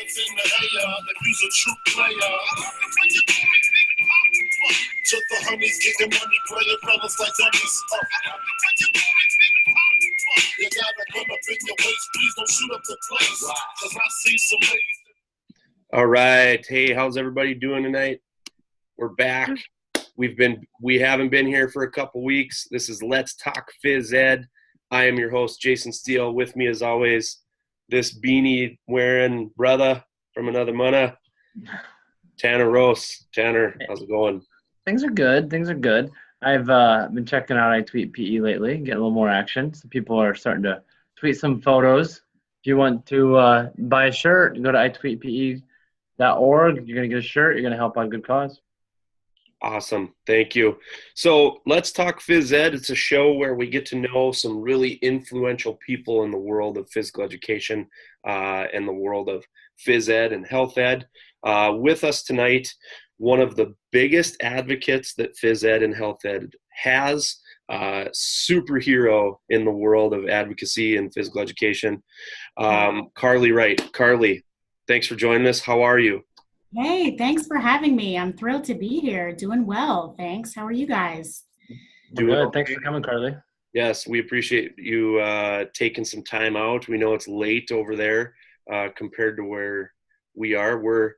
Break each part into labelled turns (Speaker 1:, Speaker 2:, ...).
Speaker 1: seem to hate ya, that you's a true player. Took the homies, getting money, playing fellas like dummies. You gotta come up in your waist, please don't shoot up the place. Cause I see some ladies.
Speaker 2: All right. Hey, how's everybody doing tonight? We're back. We haven't been here for a couple weeks. This is Let's Talk Phys Ed. I am your host, Jason Steele. With me, as always, this beanie wearing brother from another mother, Tanner Rose. Tanner, how's it going?
Speaker 3: Things are good. I've been checking out I Tweet PE lately, getting a little more action. So people are starting to tweet some photos. If you want to buy a shirt, you go to itweetpe.org. You're going to get a shirt. You're going to help out a good cause.
Speaker 2: Awesome. Thank you. So Let's Talk Phys Ed. It's a show where we get to know some really influential people in the world of physical education and the world of phys ed and health ed. With us tonight, one of the biggest advocates that phys ed and health ed has, superhero in the world of advocacy and physical education, Carly Wright. Carly, thanks for joining us. How are you?
Speaker 4: Hey, thanks for having me. I'm thrilled to be here. Doing well, thanks. How are you guys?
Speaker 3: Doing good. Thanks for coming, Carly.
Speaker 2: Yes, we appreciate you taking some time out. We know it's late over there compared to where we are. We're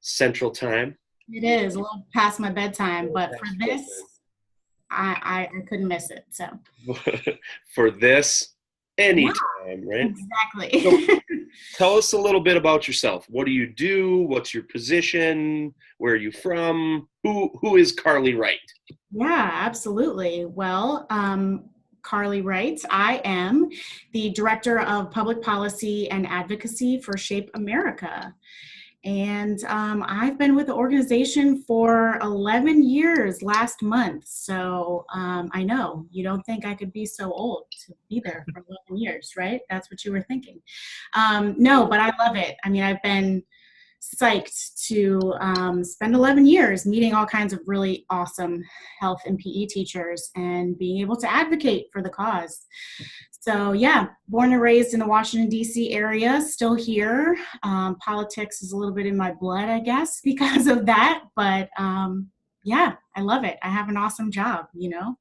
Speaker 2: Central Time.
Speaker 4: It is a little past my bedtime, but for this, I couldn't miss it. So
Speaker 2: for this, anytime, right?
Speaker 4: Exactly.
Speaker 2: So, tell us a little bit about yourself. What do you do? What's your position? Where are you from? Who is Carly Wright?
Speaker 4: Yeah, absolutely. Well, Carly Wright. I am the Director of Public Policy and Advocacy for Shape America. And I've been with the organization for 11 years last month. So I know you don't think I could be so old to be there for 11 years, right? That's what you were thinking. No, but I love it. I mean, I've been psyched to spend 11 years meeting all kinds of really awesome health and PE teachers and being able to advocate for the cause. So yeah, born and raised in the Washington, D.C. area, still here. Politics is a little bit in my blood, I guess, because of that. But yeah, I love it. I have an awesome job, you know.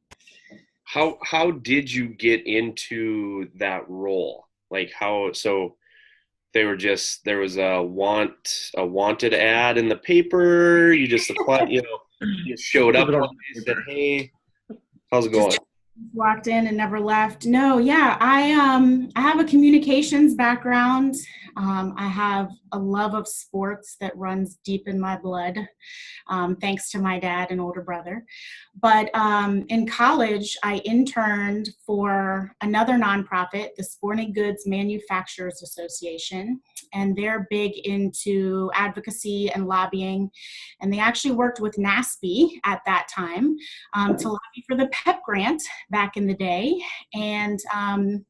Speaker 2: How did you get into that role? Like so there was a wanted ad in the paper. You just applied, you showed up and said, hey, how's it going?
Speaker 4: Walked in and never left. No, yeah, I have a communications background. I have a love of sports that runs deep in my blood, thanks to my dad and older brother. But in college, I interned for another nonprofit, the Sporting Goods Manufacturers Association, and they're big into advocacy and lobbying. And they actually worked with NASB at that time to lobby for the PEP grant back in the day. And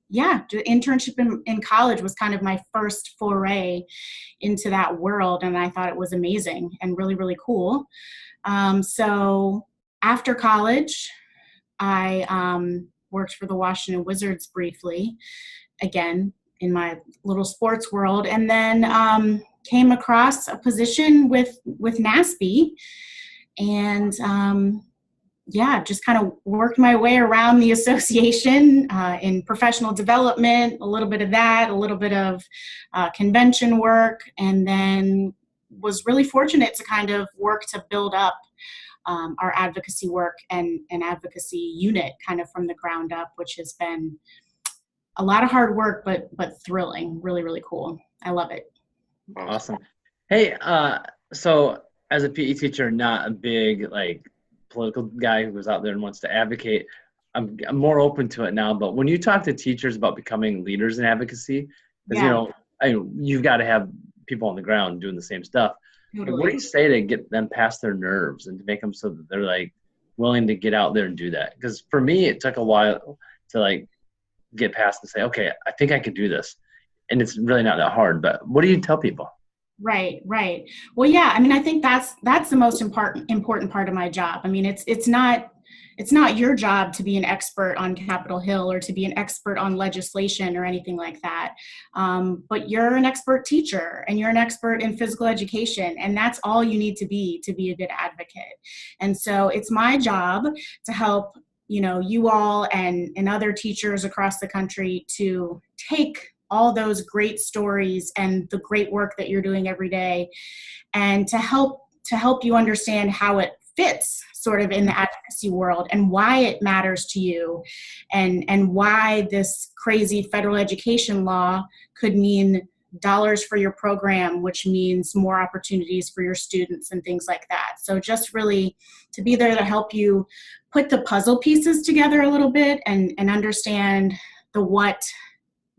Speaker 4: yeah, the internship in college was kind of my first foray into that world. And I thought it was amazing and really, really cool. So after college, I worked for the Washington Wizards briefly, again, in my little sports world, and then came across a position with NASB, and yeah, just kind of worked my way around the association in professional development, a little bit of that, a little bit of convention work, and then was really fortunate to kind of work to build up our advocacy work and advocacy unit kind of from the ground up, which has been a lot of hard work, but thrilling, really, really cool. I love it.
Speaker 3: Awesome. Hey, so as a PE teacher, not a big political guy who goes out there and wants to advocate, I'm more open to it now. But when you talk to teachers about becoming leaders in advocacy, because you've got to have people on the ground doing the same stuff.
Speaker 4: Totally.
Speaker 3: What do you say to get them past their nerves and to make them so that they're willing to get out there and do that? Because for me, it took a while to get past and say, okay, I think I could do this. And it's really not that hard. But what do you tell people?
Speaker 4: Right. Well, yeah, I mean, I think that's the most important part of my job. I mean, it's not it's not your job to be an expert on Capitol Hill or to be an expert on legislation or anything like that. But you're an expert teacher and you're an expert in physical education, and that's all you need to be a good advocate. And so it's my job to help, you all and other teachers across the country to take all those great stories and the great work that you're doing every day, and to help you understand how it fits sort of in the advocacy world and why it matters to you, and why this crazy federal education law could mean dollars for your program, which means more opportunities for your students and things like that. So just really to be there to help you put the puzzle pieces together a little bit and understand the what,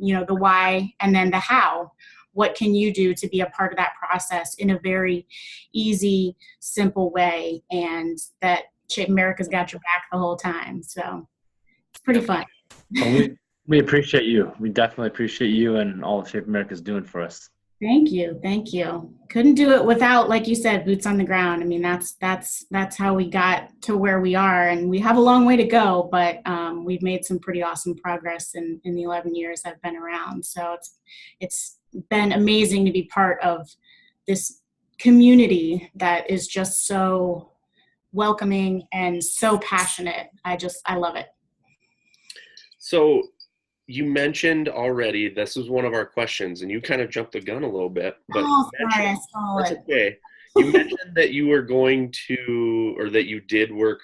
Speaker 4: the why, and then the how. What can you do to be a part of that process in a very easy, simple way, and that Shape America's got your back the whole time. So it's pretty fun.
Speaker 3: Well, we appreciate you. We definitely appreciate you and all that Shape America's doing for us.
Speaker 4: Thank you. Couldn't do it without, like you said, boots on the ground. I mean, that's how we got to where we are, and we have a long way to go, but we've made some pretty awesome progress in the 11 years I've been around. So it's been amazing to be part of this community that is just so welcoming and so passionate. I love it.
Speaker 2: So you mentioned already, this was one of our questions, and you kind of jumped the gun a little bit. But
Speaker 4: sorry, I stole it.
Speaker 2: Okay. You mentioned that you were going to, or that you did work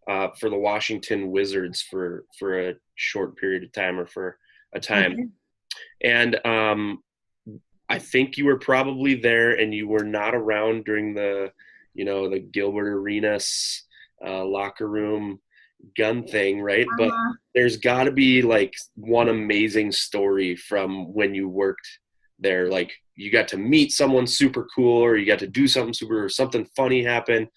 Speaker 2: for the Washington Wizards for a short period of time, or for a time.
Speaker 4: Okay.
Speaker 2: And I think you were probably there, and you were not around during the Gilbert Arenas locker room gun thing, right? But there's got to be like one amazing story from when you worked there. Like you got to meet someone super cool, or you got to do something funny happen.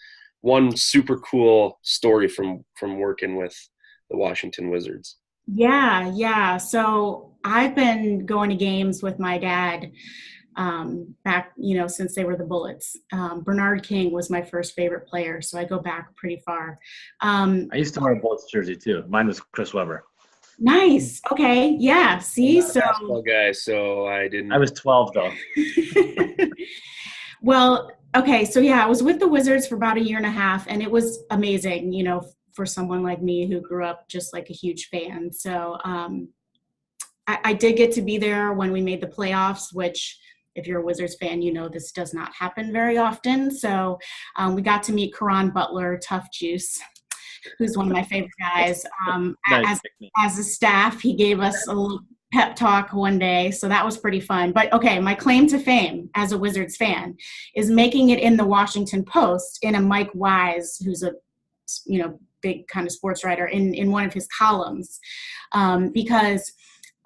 Speaker 2: One super cool story from working with the Washington Wizards.
Speaker 4: Yeah. So I've been going to games with my dad back, since they were the Bullets. Bernard King was my first favorite player, so I go back pretty far. I
Speaker 3: used to wear a Bullets jersey too. Mine was Chris Webber.
Speaker 4: Nice. Okay. Yeah. See,
Speaker 2: I'm not a basketball guy, so I didn't.
Speaker 3: I was 12 though.
Speaker 4: Well, okay. So yeah, I was with the Wizards for about a year and a half, and it was amazing, for someone like me who grew up just like a huge fan. So I did get to be there when we made the playoffs, which if you're a Wizards fan, this does not happen very often. So we got to meet Caron Butler, Tough Juice, who's one of my favorite guys. As a staff, he gave us a little pep talk one day, so that was pretty fun. But okay, my claim to fame as a Wizards fan is making it in the Washington Post in a Mike Wise, who's a big kind of sports writer, in one of his columns, because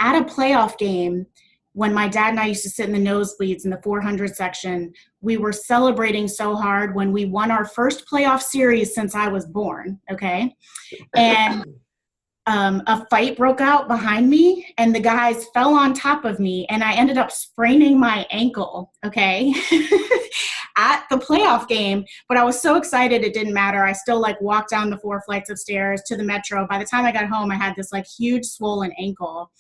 Speaker 4: at a playoff game, when my dad and I used to sit in the nosebleeds in the 400 section, we were celebrating so hard when we won our first playoff series since I was born, okay? And a fight broke out behind me, and the guys fell on top of me, and I ended up spraining my ankle, okay, at the playoff game. But I was so excited it didn't matter. I still walked down the 4 flights of stairs to the metro. By the time I got home, I had this huge swollen ankle.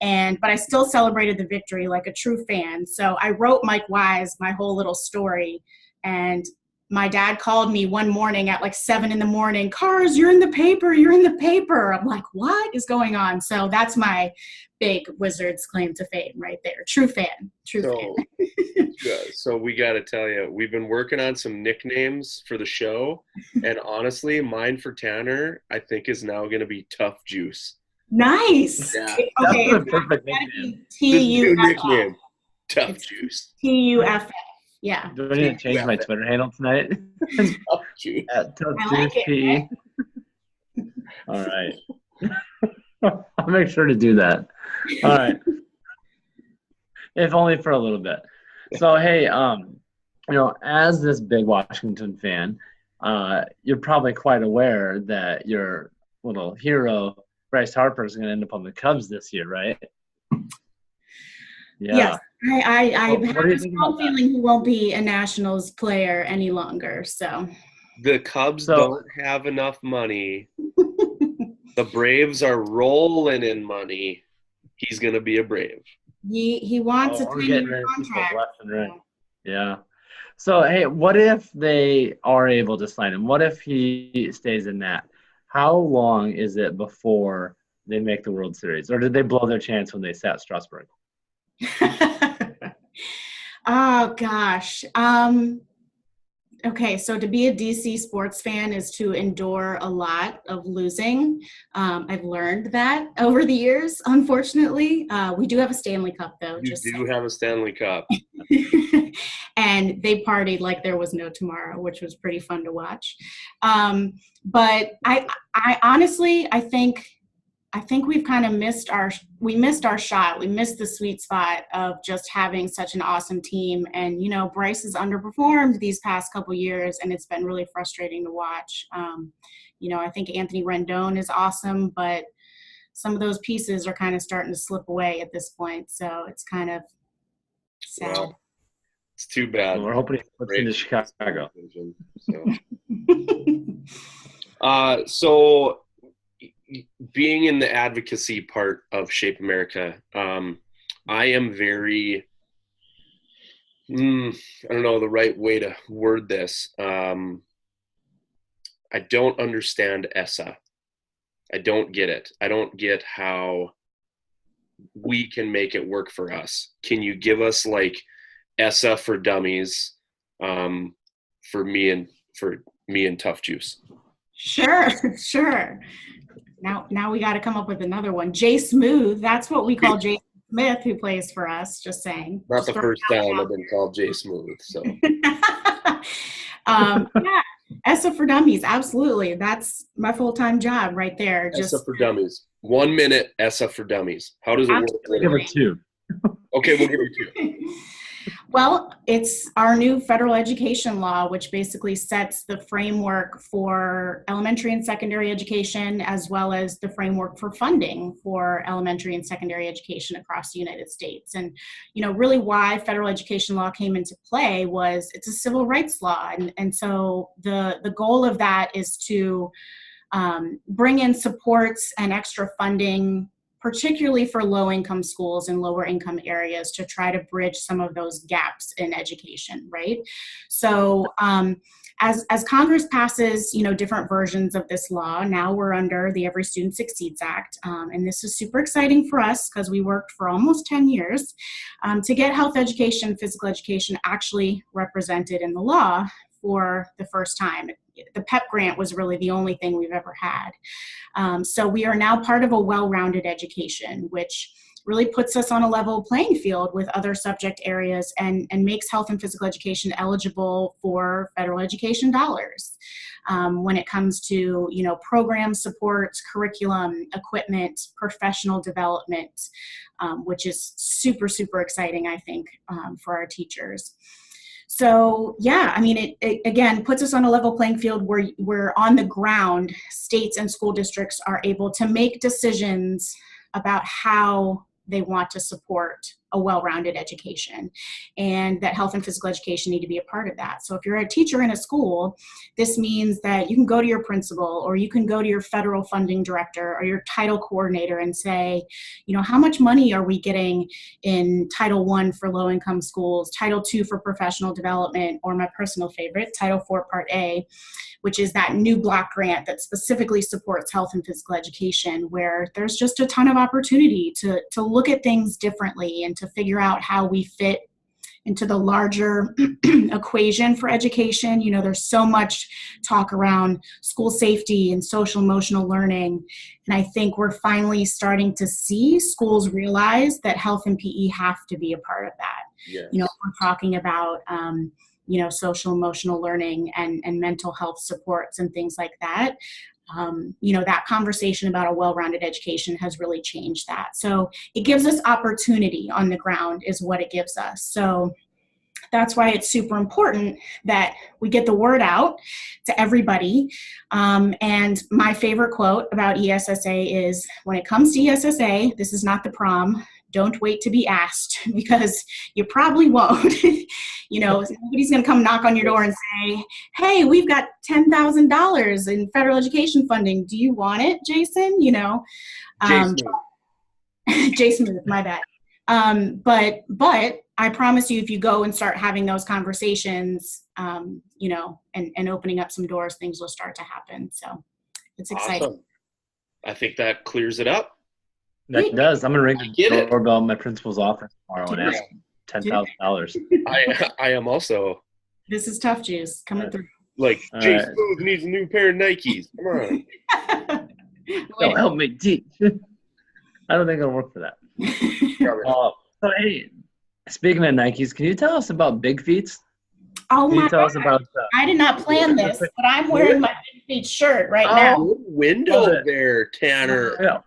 Speaker 4: But I still celebrated the victory like a true fan. So I wrote Mike Wise my whole little story, and my dad called me one morning at 7 a.m. Cars, you're in the paper. I'm like, what is going on? So that's my big Wizards claim to fame right there. True fan.
Speaker 2: So we got to tell you, we've been working on some nicknames for the show. And honestly, mine for Tanner, I think, is now going to be Tough Juice.
Speaker 4: Nice.
Speaker 2: Yeah.
Speaker 4: Okay,
Speaker 3: that's a perfect nickname.
Speaker 2: Nickname. Tough Juice.
Speaker 4: TUFF. Yeah.
Speaker 3: Do I need to change my Twitter handle tonight?
Speaker 2: Tough Juice.
Speaker 3: Tough Juice PE. All right. I'll make sure to do that. All right. If only for a little bit. So, hey, as this big Washington fan, you're probably quite aware that your little hero, Bryce Harper, is going to end up on the Cubs this year, right? Yeah.
Speaker 4: Yes. I have a strong feeling he won't be a Nationals player any longer. So
Speaker 2: The Cubs
Speaker 3: So-
Speaker 2: don't have enough money. The Braves are rolling in money. He's going to be a Brave.
Speaker 4: He wants a
Speaker 3: we're getting
Speaker 4: 10-year
Speaker 3: rid of people
Speaker 4: contract.
Speaker 3: left and right. Yeah. So, hey, what if they are able to sign him? What if he stays in that? How long is it before they make the World Series? Or did they blow their chance when they sat Strasburg?
Speaker 4: Oh gosh. Okay, so to be a DC sports fan is to endure a lot of losing. I've learned that over the years, unfortunately. We do have a Stanley Cup, though.
Speaker 2: You do have a Stanley Cup.
Speaker 4: And they partied like there was no tomorrow, which was pretty fun to watch. But I honestly, I think we've kind of missed our shot. We missed the sweet spot of just having such an awesome team. And, you know, Bryce has underperformed these past couple years, and it's been really frustrating to watch. You know, I think Anthony Rendon is awesome, but some of those pieces are kind of starting to slip away at this point. So it's kind of sad.
Speaker 2: Well, it's too bad.
Speaker 3: We're hoping he flips into Chicago.
Speaker 2: So being in the advocacy part of Shape America, I am very, I don't know the right way to word this. I don't understand ESSA. I don't get it. I don't get how we can make it work for us. Can you give us like ESSA for dummies for me and Tough Juice?
Speaker 4: Sure. Now we got to come up with another one. Jay Smooth, that's what we call Jay Smith, who plays for us, just saying.
Speaker 2: Not the first time I've been called Jay Smooth, so.
Speaker 4: Yeah, ESSA for Dummies, absolutely. That's my full-time job right there.
Speaker 2: ESSA for Dummies. 1 minute ESSA for Dummies. How does it work?
Speaker 3: Give her 2.
Speaker 2: Okay, we'll give you 2.
Speaker 4: Well, it's our new federal education law, which basically sets the framework for elementary and secondary education, as well as the framework for funding for elementary and secondary education across the United States. And, you know, really why federal education law came into play was it's a civil rights law. And so the goal of that is to bring in supports and extra funding, particularly for low-income schools and lower-income areas, to try to bridge some of those gaps in education, right? So as Congress passes, you know, different versions of this law, now we're under the Every Student Succeeds Act, and this is super exciting for us because we worked for almost 10 years to get health education, physical education actually represented in the law for the first time. The PEP grant was really the only thing we've ever had. So we are now part of a well-rounded education, which really puts us on a level playing field with other subject areas and makes health and physical education eligible for federal education dollars. When it comes to, you know, program supports, curriculum, equipment, professional development, which is super, super exciting, I think, for our teachers. So, yeah, I mean, it again puts us on a level playing field where on the ground, states and school districts are able to make decisions about how they want to support a well-rounded education, and that health and physical education need to be a part of that. So if you're a teacher in a school, this means that you can go to your principal, or you can go to your federal funding director or your title coordinator and say, you know, how much money are we getting in Title I for low-income schools, Title II for professional development, or my personal favorite, Title IV Part A, which is that new block grant that specifically supports health and physical education, where there's just a ton of opportunity to look at things differently and to figure out how we fit into the larger equation for education. You know, there's so much talk around school safety and social emotional learning. And I think we're finally starting to see schools realize that health and PE have to be a part of that.
Speaker 2: Yes.
Speaker 4: You know, we're talking about, you know, social emotional learning and mental health supports and things like that. You know, that conversation about a well-rounded education has really changed that. So it gives us opportunity on the ground is what it gives us. So that's why it's super important that we get the word out to everybody. And my favorite quote about ESSA is, when it comes to ESSA, this is not the prom, don't wait to be asked because you probably won't. Nobody's going to come knock on your door and say, hey, we've got $10,000 in federal education funding. Do you want it, Jason? Jason, my bad. But I promise you, if you go and start having those conversations, and opening up some doors, things will start to happen. So it's exciting.
Speaker 2: Awesome. I think that clears it up.
Speaker 3: That does. I'm going to ring the doorbell in my principal's office tomorrow and ask $10,000.
Speaker 2: I am also.
Speaker 4: This is tough juice coming through.
Speaker 2: Like, Jay Smooth needs a new pair of Nikes. Come on.
Speaker 3: Don't help me teach. I don't think it'll work for that. So, hey, speaking of Nikes, can you tell us about Big Feet?
Speaker 4: Oh
Speaker 3: can
Speaker 4: my
Speaker 3: you tell us about
Speaker 4: I did not plan this, but I'm wearing my Big Feet shirt right now.
Speaker 2: Good window there, Tanner.
Speaker 3: Yeah.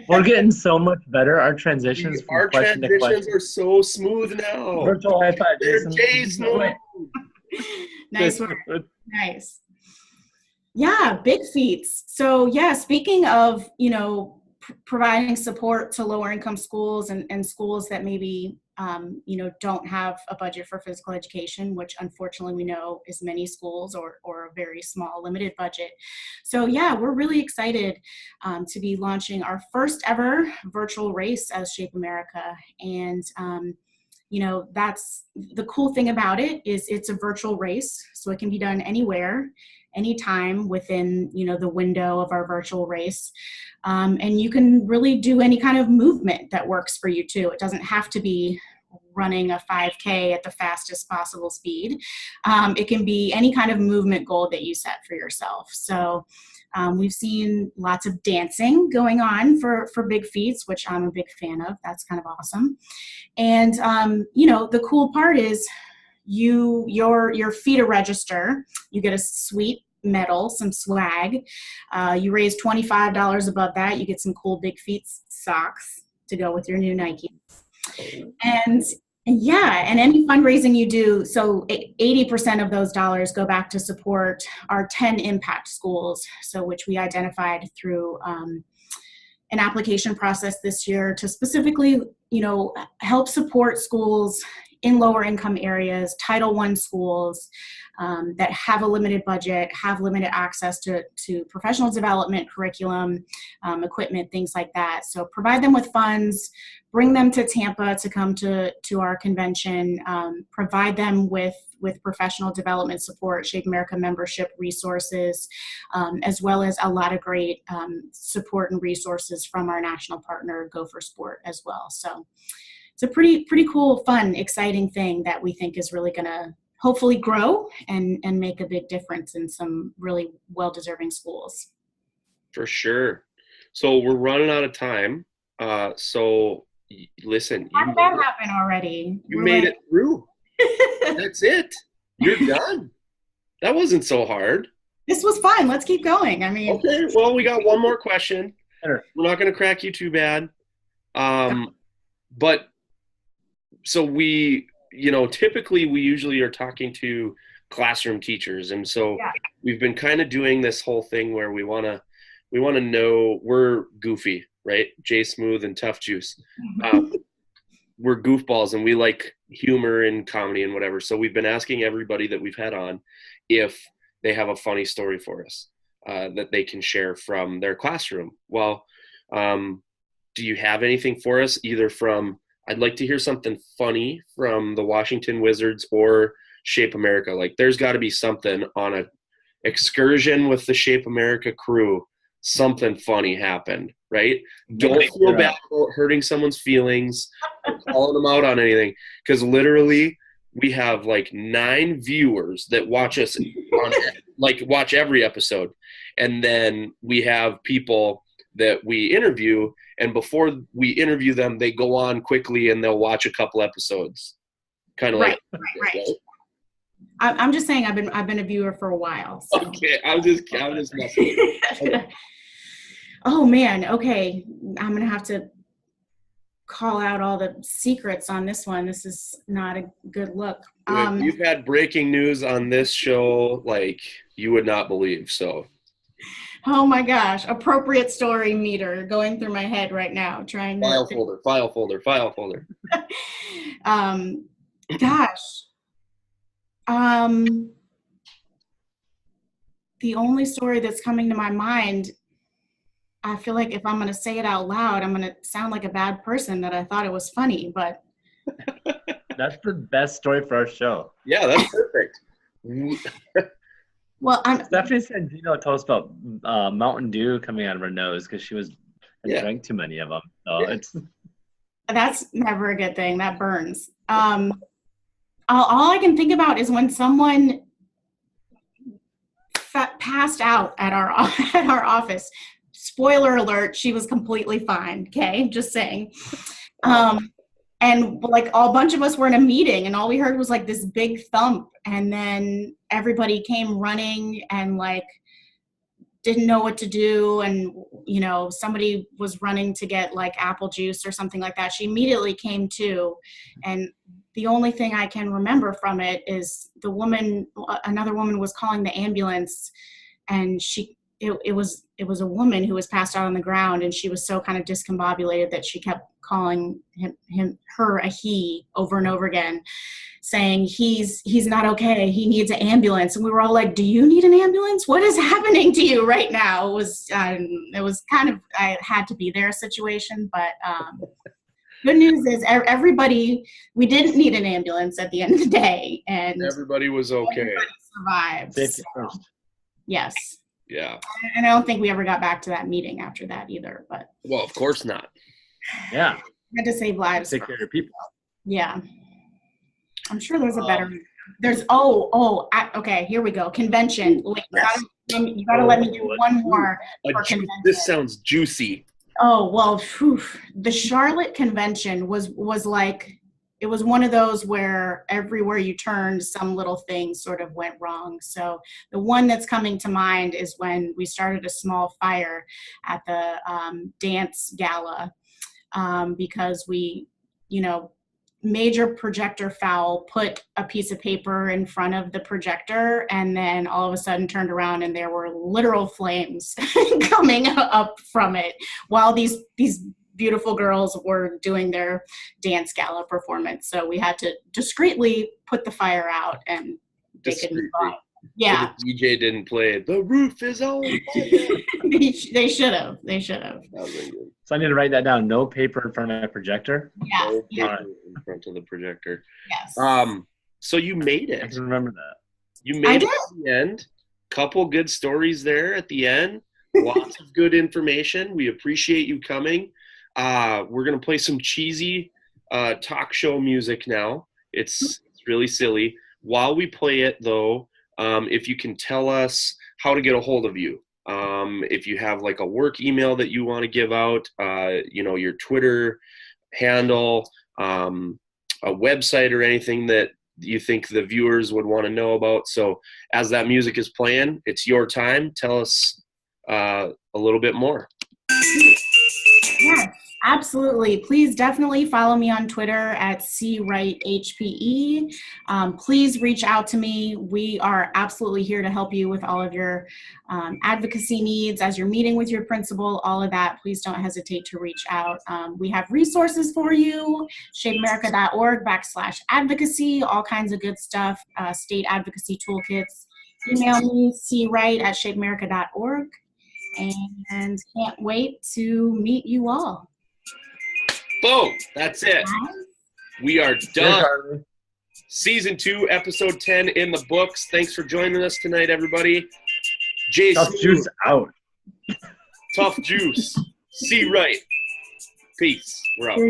Speaker 3: We're getting so much better. Our transitions from
Speaker 2: Our
Speaker 3: question to question.
Speaker 2: transitions are so smooth now.
Speaker 3: Virtual high five,
Speaker 2: They're
Speaker 3: Jason.
Speaker 4: Nice work. Nice. Yeah, Big Feet. So yeah, speaking of, providing support to lower income schools and schools that maybe, don't have a budget for physical education, which unfortunately we know is many schools or a very small limited budget. So yeah, we're really excited to be launching our first ever virtual race as Shape America. And, that's the cool thing about it is it's a virtual race. So it can be done anywhere, anytime within, the window of our virtual race. And you can really do any kind of movement that works for you too. It doesn't have to be running a 5K at the fastest possible speed. It can be any kind of movement goal that you set for yourself. So we've seen lots of dancing going on for Big Feet, which I'm a big fan of. That's kind of awesome. And, the cool part is your feet are register. You get a sweet medal, some swag. You raise $25 above that, you get some cool Big Feet socks to go with your new Nike. And any fundraising you do, so 80% of those dollars go back to support our 10 impact schools, so which we identified through an application process this year to specifically, help support schools in lower income areas, Title I schools that have a limited budget, have limited access to professional development, curriculum, equipment, things like that. So provide them with funds, bring them to Tampa to come to our convention, provide them with professional development support, Shape America membership resources, as well as a lot of great support and resources from our national partner, Go for Sport, as well. So it's a pretty cool, fun, exciting thing that we think is really going to hopefully grow and make a big difference in some really well-deserving schools.
Speaker 2: For sure. So we're running out of time. So listen.
Speaker 4: How did that happen already?
Speaker 2: You made it through. That's it. You're done. That wasn't so hard.
Speaker 4: This was fun. Let's keep going.
Speaker 2: Okay. Well, we got one more question. We're not going to crack you too bad. But so we, typically we usually are talking to classroom teachers. And so we've been kind of doing this whole thing where we want to know, we're goofy, right? Jay Smooth and Tough Juice. We're goofballs and we like humor and comedy and whatever. So we've been asking everybody that we've had on if they have a funny story for us that they can share from their classroom. Well, do you have anything for us either from, I'd like to hear something funny from the Washington Wizards or Shape America. Like there's got to be something on an excursion with the Shape America crew. Something funny happened, right? Don't feel bad about hurting someone's feelings or calling them out on anything. Because literally we have like 9 viewers that watch us watch every episode. And then we have people that we interview, and before we interview them, they go on quickly and they'll watch a couple episodes. Kind of
Speaker 4: right. I'm just saying I've been a viewer for a while. So.
Speaker 2: Okay, I'm just messing. Okay.
Speaker 4: Oh man, okay. I'm gonna have to call out all the secrets on this one. This is not a good look.
Speaker 2: You've had breaking news on this show like you would not believe, so.
Speaker 4: Oh my gosh, appropriate story meter going through my head right now, trying to
Speaker 2: File folder.
Speaker 4: Gosh. The only story that's coming to my mind, I feel like if I'm going to say it out loud, I'm going to sound like a bad person that I thought it was funny, but
Speaker 3: That's the best story for our show.
Speaker 2: Yeah, that's perfect.
Speaker 4: well,
Speaker 3: Stephanie said, told us about Mountain Dew coming out of her nose because she drank too many of them. So
Speaker 4: that's never a good thing. That burns. All I can think about is when someone passed out at our office. Spoiler alert, she was completely fine. Okay, just saying. And like a bunch of us were in a meeting and all we heard was like this big thump, and then everybody came running and like didn't know what to do, and somebody was running to get like apple juice or something like that. She immediately came to, and the only thing I can remember from it is another woman was calling the ambulance, and it was a woman who was passed out on the ground, and she was so kind of discombobulated that she kept calling her a he over and over again, saying he's not okay, he needs an ambulance. And we were all like, do you need an ambulance? What is happening to you right now? It was kind of, I had to be there situation, but good news is we didn't need an ambulance at the end of the day, and
Speaker 2: everybody was okay.
Speaker 4: Everybody survived.
Speaker 3: Safety first.
Speaker 4: Yes.
Speaker 2: Yeah.
Speaker 4: And I don't think we ever got back to that meeting after that either, but.
Speaker 2: Well, of course not.
Speaker 3: Yeah.
Speaker 4: Had to save lives.
Speaker 3: Take care of your people.
Speaker 4: Yeah. I'm sure there's a better, okay, here we go. Convention. Wait, you gotta let me do one more for convention.
Speaker 2: This sounds juicy.
Speaker 4: Oh, well, the Charlotte convention was like, it was one of those where everywhere you turned, some little thing sort of went wrong. So the one that's coming to mind is when we started a small fire at the dance gala because we, major projector foul, put a piece of paper in front of the projector, and then all of a sudden turned around and there were literal flames coming up from it while these beautiful girls were doing their dance gala performance. So we had to discreetly put the fire out and they could move on. Yeah.
Speaker 2: So the DJ didn't play "The Roof Is On Fire."
Speaker 4: They should have.
Speaker 2: So
Speaker 3: I need to write that down. No paper in front of a projector.
Speaker 4: Yeah.
Speaker 2: No paper in front of the projector.
Speaker 4: Yes.
Speaker 2: So you made it.
Speaker 3: I can remember that.
Speaker 2: You made it at the end. Couple good stories there at the end. Lots of good information. We appreciate you coming. We're gonna play some cheesy talk show music now. It's really silly. While we play it, though, if you can tell us how to get a hold of you. If you have like a work email that you want to give out, your Twitter handle, a website or anything that you think the viewers would want to know about. So as that music is playing, it's your time. Tell us a little bit more.
Speaker 4: Yes, absolutely. Please definitely follow me on Twitter at C-Wright HPE. Please reach out to me. We are absolutely here to help you with all of your advocacy needs as you're meeting with your principal, all of that. Please don't hesitate to reach out. We have resources for you, shapeamerica.org/advocacy, all kinds of good stuff, state advocacy toolkits. Email me, cwright@shapeamerica.org. And can't wait to meet you all.
Speaker 2: Boom! That's it. We are done. Season 2, episode 10 in the books. Thanks for joining us tonight, everybody. Jason.
Speaker 3: Tough juice out.
Speaker 2: Tough juice. C-Wright. Peace. We're out.